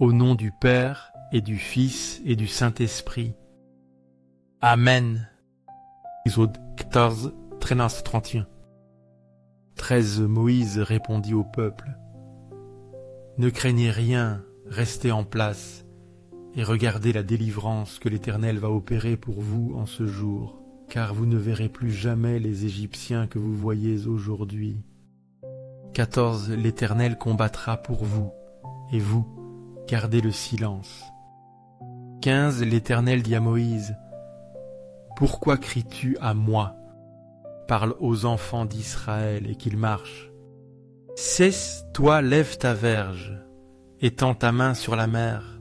Au nom du Père et du Fils et du Saint-Esprit. Amen. Exode 14, 13-31. 13 Moïse répondit au peuple. Ne craignez rien, restez en place, et regardez la délivrance que l'Éternel va opérer pour vous en ce jour, car vous ne verrez plus jamais les Égyptiens que vous voyez aujourd'hui. 14 L'Éternel combattra pour vous, et vous, gardez le silence. 15 L'Éternel dit à Moïse, « Pourquoi cries-tu à moi ? Parle aux enfants d'Israël et qu'ils marchent. Cesse, toi, lève ta verge, étends ta main sur la mer,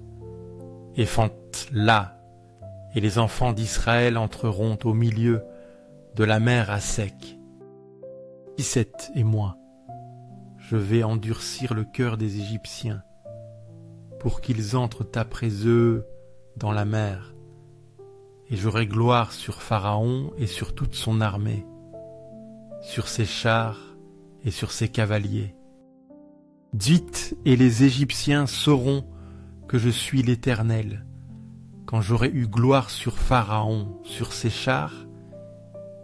et fente-la, et les enfants d'Israël entreront au milieu de la mer à sec. 17 Et moi, je vais endurcir le cœur des Égyptiens, pour qu'ils entrent après eux dans la mer, et j'aurai gloire sur Pharaon et sur toute son armée, sur ses chars et sur ses cavaliers. 18 Et les Égyptiens sauront que je suis l'Éternel, quand j'aurai eu gloire sur Pharaon, sur ses chars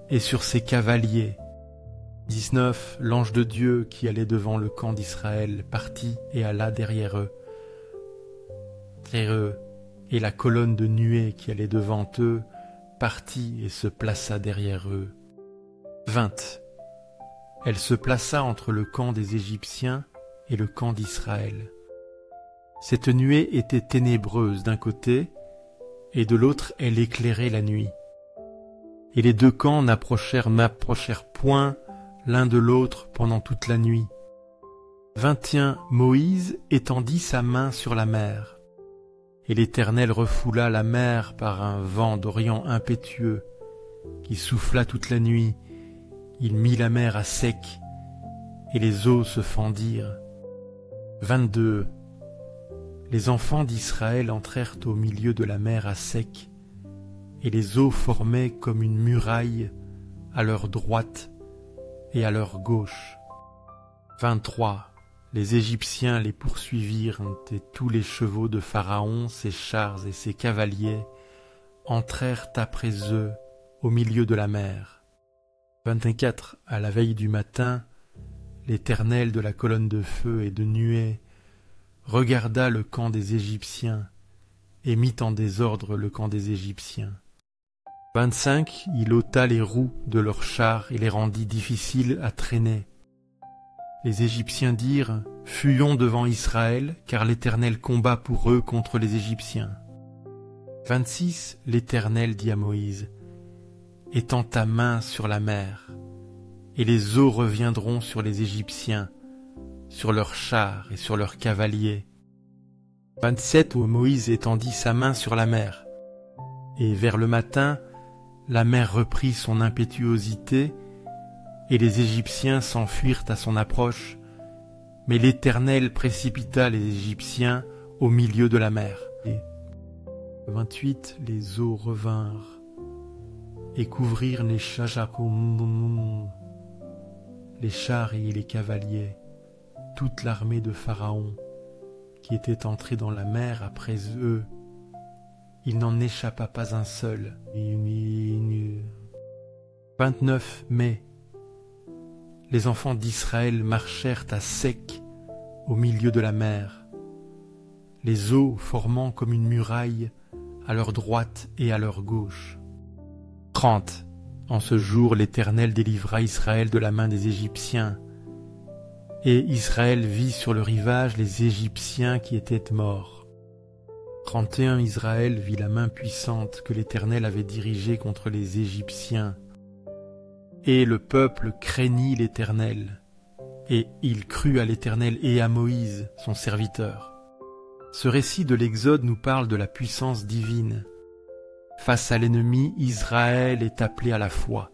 et sur ses cavaliers. 19 L'ange de Dieu qui allait devant le camp d'Israël partit et alla derrière eux. Et la colonne de nuée qui allait devant eux partit et se plaça derrière eux. 20 Elle se plaça entre le camp des Égyptiens et le camp d'Israël. Cette nuée était ténébreuse d'un côté, et de l'autre elle éclairait la nuit. Et les deux camps n'approchèrent point l'un de l'autre pendant toute la nuit. 21 Moïse étendit sa main sur la mer, et l'Éternel refoula la mer par un vent d'Orient impétueux, qui souffla toute la nuit. Il mit la mer à sec, et les eaux se fendirent. 22 Les enfants d'Israël entrèrent au milieu de la mer à sec, et les eaux formaient comme une muraille à leur droite et à leur gauche. 23 Les Égyptiens les poursuivirent, et tous les chevaux de Pharaon, ses chars et ses cavaliers entrèrent après eux au milieu de la mer. 24 À la veille du matin, l'Éternel de la colonne de feu et de nuée regarda le camp des Égyptiens et mit en désordre le camp des Égyptiens. 25 Il ôta les roues de leurs chars et les rendit difficiles à traîner. Les Égyptiens dirent, « Fuyons devant Israël, car l'Éternel combat pour eux contre les Égyptiens. » 26 L'Éternel dit à Moïse, « Étends ta main sur la mer, et les eaux reviendront sur les Égyptiens, sur leurs chars et sur leurs cavaliers. » 27 Moïse étendit sa main sur la mer, et vers le matin, la mer reprit son impétuosité, et les Égyptiens s'enfuirent à son approche, mais l'Éternel précipita les Égyptiens au milieu de la mer. Et 28 Les eaux revinrent et couvrirent les chars et les cavaliers, toute l'armée de Pharaon, qui était entrée dans la mer après eux. Il n'en échappa pas un seul. 29 Mai Les enfants d'Israël marchèrent à sec au milieu de la mer, les eaux formant comme une muraille à leur droite et à leur gauche. 30 En ce jour, l'Éternel délivra Israël de la main des Égyptiens, et Israël vit sur le rivage les Égyptiens qui étaient morts. 31 Israël vit la main puissante que l'Éternel avait dirigée contre les Égyptiens. Et le peuple craignit l'Éternel, et il crut à l'Éternel et à Moïse, son serviteur. Ce récit de l'Exode nous parle de la puissance divine. Face à l'ennemi, Israël est appelé à la foi.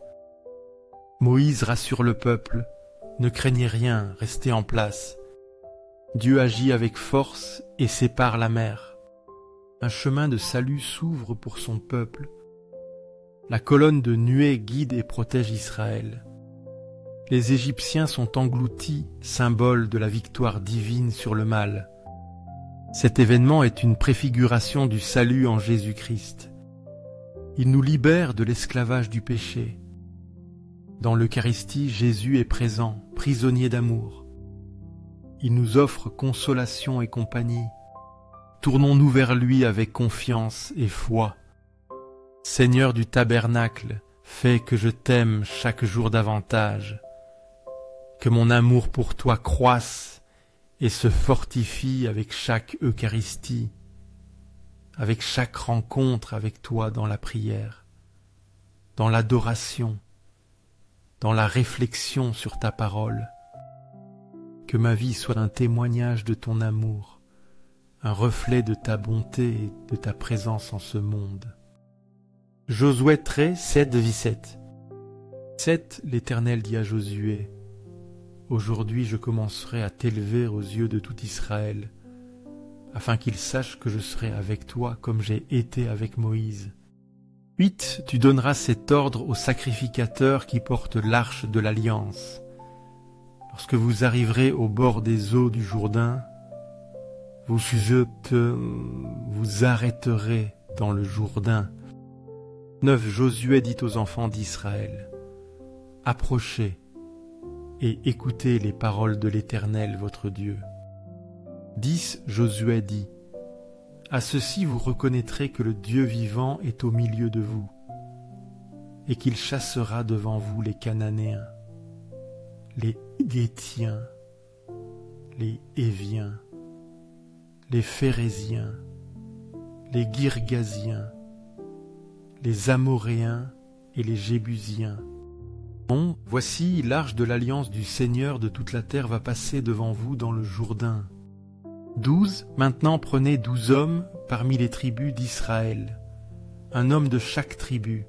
Moïse rassure le peuple, « Ne craignez rien, restez en place. » Dieu agit avec force et sépare la mer. Un chemin de salut s'ouvre pour son peuple. La colonne de nuée guide et protège Israël. Les Égyptiens sont engloutis, symbole de la victoire divine sur le mal. Cet événement est une préfiguration du salut en Jésus-Christ. Il nous libère de l'esclavage du péché. Dans l'Eucharistie, Jésus est présent, prisonnier d'amour. Il nous offre consolation et compagnie. Tournons-nous vers lui avec confiance et foi. Seigneur du tabernacle, fais que je t'aime chaque jour davantage, que mon amour pour toi croisse et se fortifie avec chaque Eucharistie, avec chaque rencontre avec toi dans la prière, dans l'adoration, dans la réflexion sur ta parole. Que ma vie soit un témoignage de ton amour, un reflet de ta bonté et de ta présence en ce monde. Josué 13, 7, 7, l'Éternel dit à Josué, « Aujourd'hui je commencerai à t'élever aux yeux de tout Israël, afin qu'ils sachent que je serai avec toi comme j'ai été avec Moïse. » 8. Tu donneras cet ordre aux sacrificateurs qui portent l'arche de l'Alliance. Lorsque vous arriverez au bord des eaux du Jourdain, vous arrêterez dans le Jourdain. 9. Josué dit aux enfants d'Israël, « Approchez et écoutez les paroles de l'Éternel votre Dieu. » 10. Josué dit, « À ceci vous reconnaîtrez que le Dieu vivant est au milieu de vous, et qu'il chassera devant vous les Cananéens, les Héthiens, les Héviens, les Phéréziens, les Girgasiens, les Amoréens et les Jébusiens. Bon, voici l'arche de l'alliance du Seigneur de toute la terre va passer devant vous dans le Jourdain. 12. Maintenant prenez 12 hommes parmi les tribus d'Israël, un homme de chaque tribu.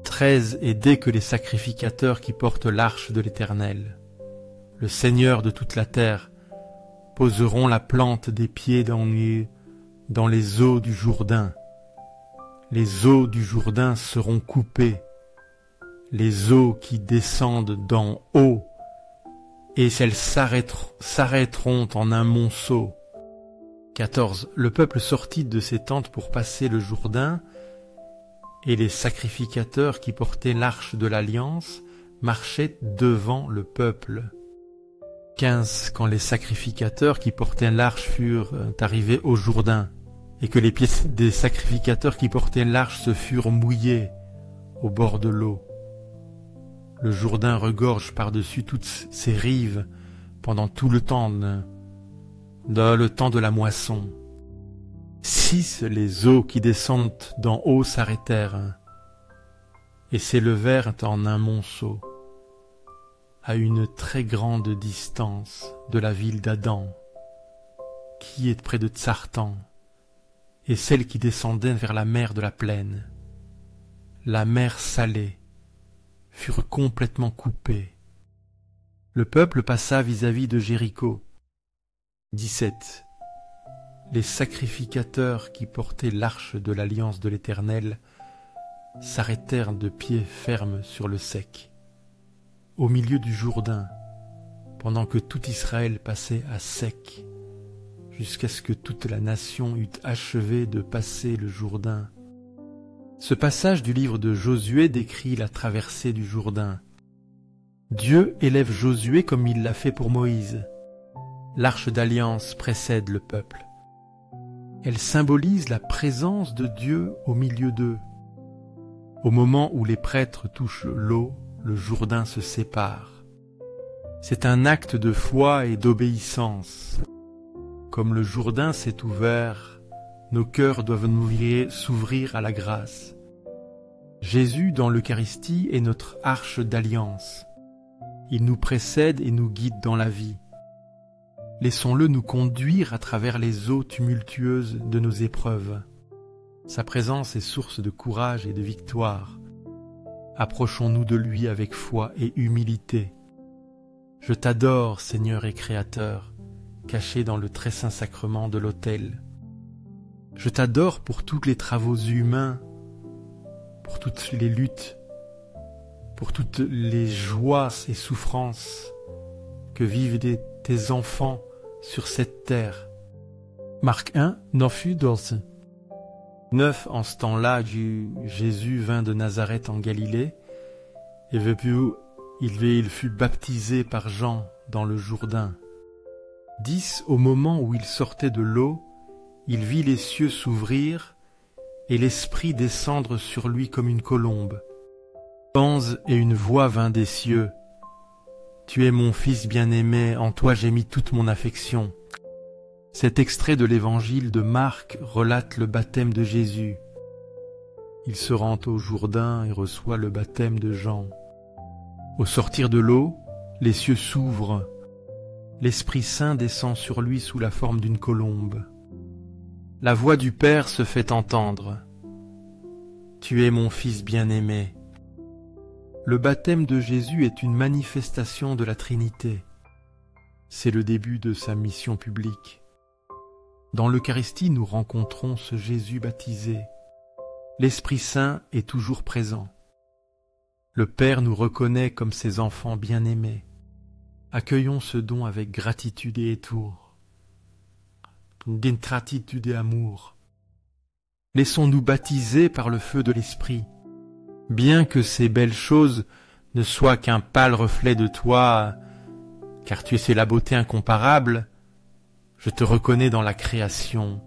13. Et dès que les sacrificateurs qui portent l'arche de l'Éternel, le Seigneur de toute la terre, poseront la plante des pieds dans les eaux du Jourdain, les eaux du Jourdain seront coupées, les eaux qui descendent d'en haut, et elles s'arrêteront en un monceau. 14. Le peuple sortit de ses tentes pour passer le Jourdain, et les sacrificateurs qui portaient l'arche de l'Alliance marchaient devant le peuple. 15. Quand les sacrificateurs qui portaient l'arche furent arrivés au Jourdain, et que les pieds des sacrificateurs qui portaient l'arche se furent mouillés au bord de l'eau, le Jourdain regorge par-dessus toutes ses rives pendant tout le temps de la moisson. 6. Les eaux qui descendent d'en haut s'arrêtèrent et s'élevèrent en un monceau, à une très grande distance de la ville d'Adam, qui est près de Tsartan, et celles qui descendaient vers la mer de la plaine. La mer salée furent complètement coupées. Le peuple passa vis-à-vis de Jéricho. 17. Les sacrificateurs qui portaient l'arche de l'alliance de l'Éternel s'arrêtèrent de pied ferme sur le sec, au milieu du Jourdain, pendant que tout Israël passait à sec, jusqu'à ce que toute la nation eût achevé de passer le Jourdain. Ce passage du livre de Josué décrit la traversée du Jourdain. Dieu élève Josué comme il l'a fait pour Moïse. L'arche d'alliance précède le peuple. Elle symbolise la présence de Dieu au milieu d'eux. Au moment où les prêtres touchent l'eau, le Jourdain se sépare. C'est un acte de foi et d'obéissance. Comme le Jourdain s'est ouvert, nos cœurs doivent s'ouvrir à la grâce. Jésus, dans l'Eucharistie, est notre arche d'alliance. Il nous précède et nous guide dans la vie. Laissons-le nous conduire à travers les eaux tumultueuses de nos épreuves. Sa présence est source de courage et de victoire. Approchons-nous de lui avec foi et humilité. Je t'adore, Seigneur et Créateur, caché dans le très saint sacrement de l'autel. Je t'adore pour tous les travaux humains, pour toutes les luttes, pour toutes les joies et souffrances que vivent tes enfants sur cette terre. Marc 1, 9 et 12. 9 en ce temps-là, Jésus vint de Nazareth en Galilée, et il fut baptisé par Jean dans le Jourdain. 10 au moment où il sortait de l'eau, il vit les cieux s'ouvrir, et l'Esprit descendre sur lui comme une colombe. 11 et une voix vint des cieux. Tu es mon Fils bien-aimé, en toi j'ai mis toute mon affection. Cet extrait de l'évangile de Marc relate le baptême de Jésus. Il se rend au Jourdain et reçoit le baptême de Jean. Au sortir de l'eau, les cieux s'ouvrent. L'Esprit Saint descend sur lui sous la forme d'une colombe. La voix du Père se fait entendre. Tu es mon Fils bien-aimé. Le baptême de Jésus est une manifestation de la Trinité. C'est le début de sa mission publique. Dans l'Eucharistie, nous rencontrons ce Jésus baptisé. L'Esprit Saint est toujours présent. Le Père nous reconnaît comme ses enfants bien-aimés. Accueillons ce don avec gratitude et étour. D'ingratitude et amour. Laissons-nous baptiser par le feu de l'Esprit. Bien que ces belles choses ne soient qu'un pâle reflet de toi, car tu es la beauté incomparable, je te reconnais dans la création,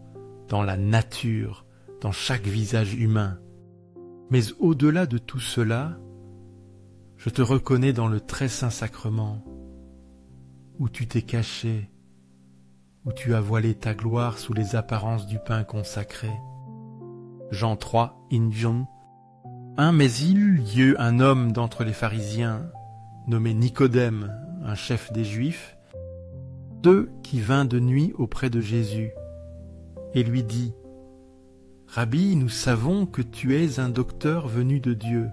dans la nature, dans chaque visage humain. Mais au-delà de tout cela, je te reconnais dans le très saint sacrement, où tu t'es caché, où tu as voilé ta gloire sous les apparences du pain consacré. Jean 3, Injun. Mais il y eut un homme d'entre les pharisiens, nommé Nicodème, un chef des Juifs, qui vint de nuit auprès de Jésus, et lui dit, « Rabbi, nous savons que tu es un docteur venu de Dieu,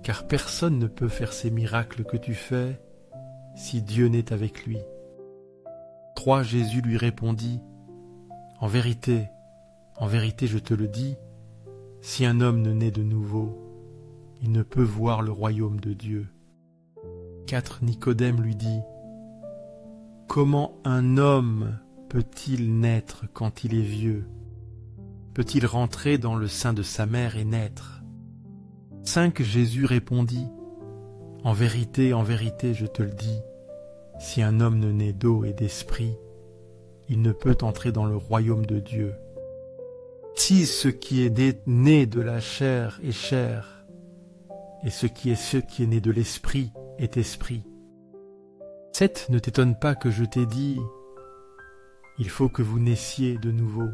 car personne ne peut faire ces miracles que tu fais si Dieu n'est avec lui. » 3. Jésus lui répondit, « En vérité, je te le dis, si un homme ne naît de nouveau, il ne peut voir le royaume de Dieu. » 4. Nicodème lui dit, « Comment un homme peut-il naître quand il est vieux? Peut-il rentrer dans le sein de sa mère et naître? » 5. Jésus répondit, « En vérité, je te le dis, si un homme ne naît d'eau et d'esprit, il ne peut entrer dans le royaume de Dieu. Si ce qui est né de la chair est chair, et ce qui est né de l'esprit est esprit. » 7. Ne t'étonne pas que je t'ai dit, il faut que vous naissiez de nouveau.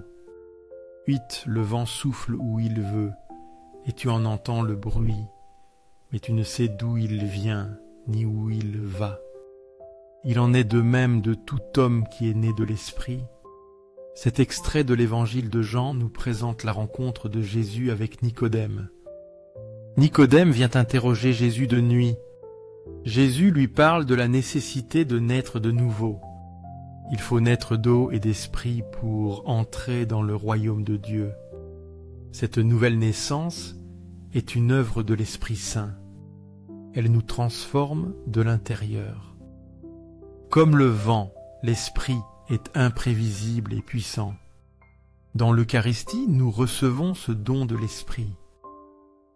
8. Le vent souffle où il veut, et tu en entends le bruit, mais tu ne sais d'où il vient, ni où il va. Il en est de même de tout homme qui est né de l'esprit. Cet extrait de l'évangile de Jean nous présente la rencontre de Jésus avec Nicodème. Nicodème vient interroger Jésus de nuit. Jésus lui parle de la nécessité de naître de nouveau. Il faut naître d'eau et d'esprit pour entrer dans le royaume de Dieu. Cette nouvelle naissance est une œuvre de l'Esprit Saint. Elle nous transforme de l'intérieur. Comme le vent, l'Esprit est imprévisible et puissant. Dans l'Eucharistie, nous recevons ce don de l'Esprit.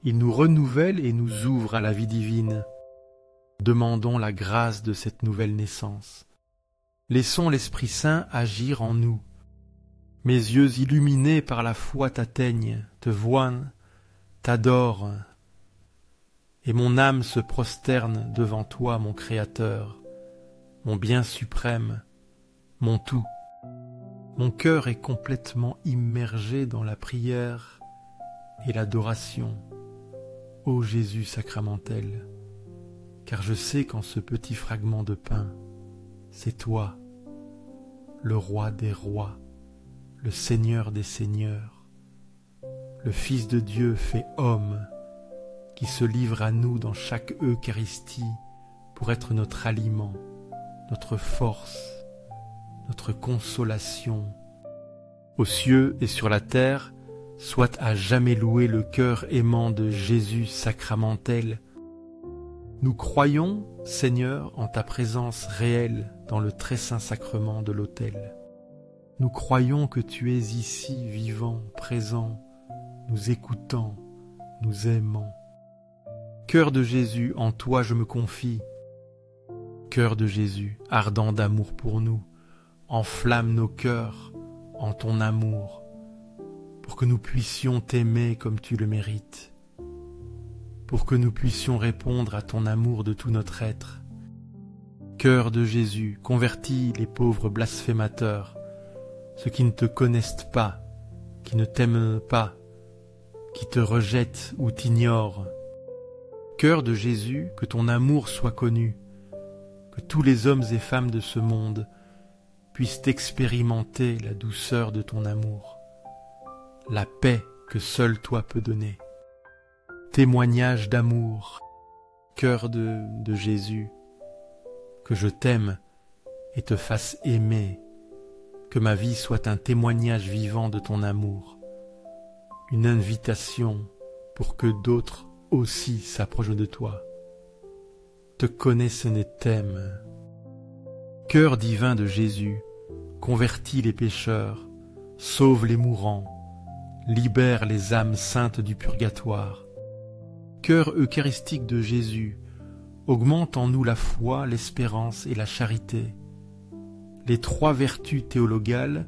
Il nous renouvelle et nous ouvre à la vie divine. Demandons la grâce de cette nouvelle naissance. Laissons l'Esprit Saint agir en nous. Mes yeux illuminés par la foi t'atteignent, te voient, t'adorent, et mon âme se prosterne devant toi, mon Créateur, mon bien suprême, mon tout. Mon cœur est complètement immergé dans la prière et l'adoration, ô Jésus sacramentel, car je sais qu'en ce petit fragment de pain, c'est toi, le roi des rois, le Seigneur des seigneurs, le Fils de Dieu fait homme, qui se livre à nous dans chaque Eucharistie pour être notre aliment, notre force, notre consolation. Aux cieux et sur la terre, soit à jamais loué le cœur aimant de Jésus sacramentel. Nous croyons, Seigneur, en ta présence réelle dans le très saint sacrement de l'autel. Nous croyons que tu es ici, vivant, présent, nous écoutant, nous aimant. Cœur de Jésus, en toi je me confie. Cœur de Jésus, ardent d'amour pour nous, enflamme nos cœurs en ton amour, pour que nous puissions t'aimer comme tu le mérites, pour que nous puissions répondre à ton amour de tout notre être. Cœur de Jésus, convertis les pauvres blasphémateurs, ceux qui ne te connaissent pas, qui ne t'aiment pas, qui te rejettent ou t'ignorent. Cœur de Jésus, que ton amour soit connu, que tous les hommes et femmes de ce monde puissent expérimenter la douceur de ton amour, la paix que seul toi peux donner. Témoignage d'amour, cœur de Jésus, que je t'aime et te fasse aimer, que ma vie soit un témoignage vivant de ton amour, une invitation pour que d'autres aussi s'approchent de toi, te connaissent et t'aiment. Cœur divin de Jésus, convertis les pécheurs, sauve les mourants, libère les âmes saintes du purgatoire. Cœur eucharistique de Jésus, augmente en nous la foi, l'espérance et la charité, les trois vertus théologales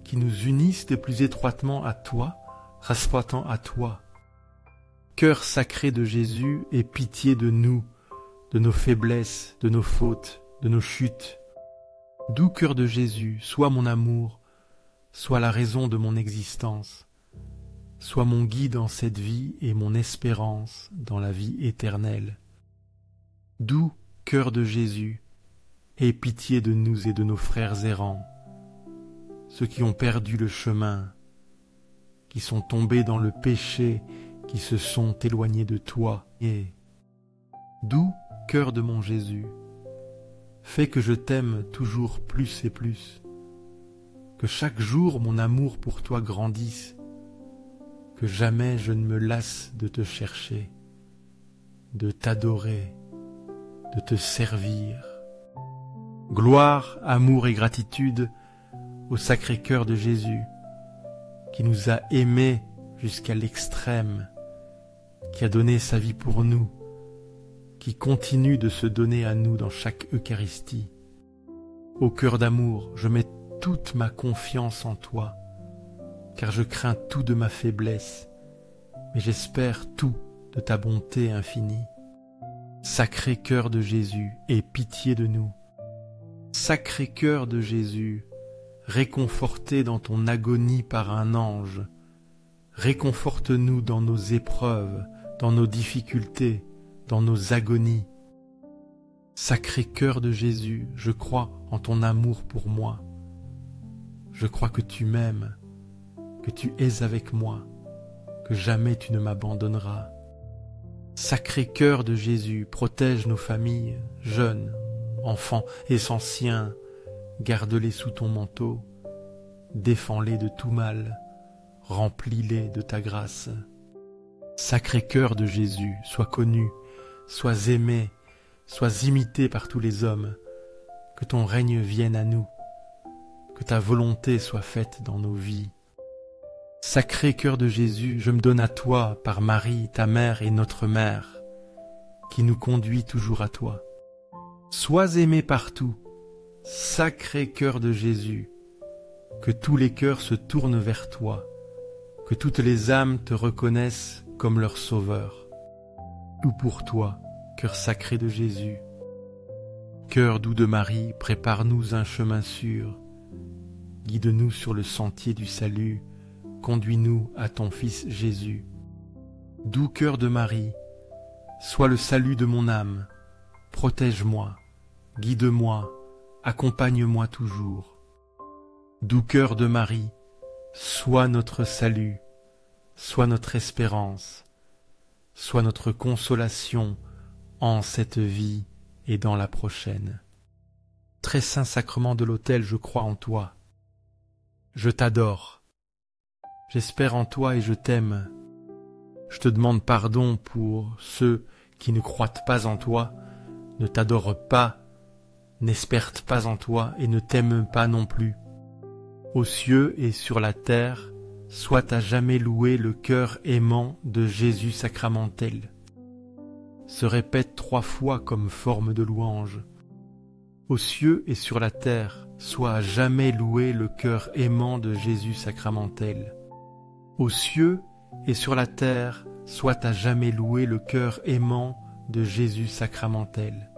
qui nous unissent le plus étroitement à toi, rassemblant à toi. Cœur sacré de Jésus, aie pitié de nous, de nos faiblesses, de nos fautes, de nos chutes. Doux cœur de Jésus, sois mon amour, sois la raison de mon existence, sois mon guide en cette vie et mon espérance dans la vie éternelle. Doux cœur de Jésus, aie pitié de nous et de nos frères errants, ceux qui ont perdu le chemin, qui sont tombés dans le péché, qui se sont éloignés de toi. Et doux cœur de mon Jésus, fais que je t'aime toujours plus et plus, que chaque jour mon amour pour toi grandisse, que jamais je ne me lasse de te chercher, de t'adorer, de te servir. Gloire, amour et gratitude au Sacré-Cœur de Jésus, qui nous a aimés jusqu'à l'extrême, qui a donné sa vie pour nous, qui continue de se donner à nous dans chaque Eucharistie. Ô cœur d'amour, je mets toute ma confiance en toi, car je crains tout de ma faiblesse, mais j'espère tout de ta bonté infinie. Sacré cœur de Jésus, aie pitié de nous. Sacré cœur de Jésus, réconforté dans ton agonie par un ange, réconforte-nous dans nos épreuves, dans nos difficultés, dans nos agonies. Sacré cœur de Jésus, je crois en ton amour pour moi. Je crois que tu m'aimes, que tu es avec moi, que jamais tu ne m'abandonneras. Sacré cœur de Jésus, protège nos familles, jeunes, enfants et anciens, garde-les sous ton manteau, défends-les de tout mal, remplis-les de ta grâce. Sacré cœur de Jésus, sois connu, sois aimé, sois imité par tous les hommes, que ton règne vienne à nous, que ta volonté soit faite dans nos vies. Sacré cœur de Jésus, je me donne à toi par Marie, ta mère et notre mère, qui nous conduit toujours à toi. Sois aimé partout, sacré cœur de Jésus, que tous les cœurs se tournent vers toi, que toutes les âmes te reconnaissent comme leur sauveur. Tout pour toi, cœur sacré de Jésus. Cœur doux de Marie, prépare-nous un chemin sûr, guide-nous sur le sentier du salut, conduis-nous à ton Fils Jésus. Doux cœur de Marie, sois le salut de mon âme, protège-moi, guide-moi, accompagne-moi toujours. Doux cœur de Marie, sois notre salut, sois notre espérance, sois notre consolation en cette vie et dans la prochaine. Très saint sacrement de l'autel, je crois en toi. Je t'adore. J'espère en toi et je t'aime. Je te demande pardon pour ceux qui ne croient pas en toi, ne t'adorent pas, n'espèrent pas en toi et ne t'aiment pas non plus. Aux cieux et sur la terre, soit à jamais loué le cœur aimant de Jésus sacramentel. Se répète 3 fois comme forme de louange. Aux cieux et sur la terre, soit à jamais loué le cœur aimant de Jésus sacramentel. Aux cieux et sur la terre, soit à jamais loué le cœur aimant de Jésus sacramentel.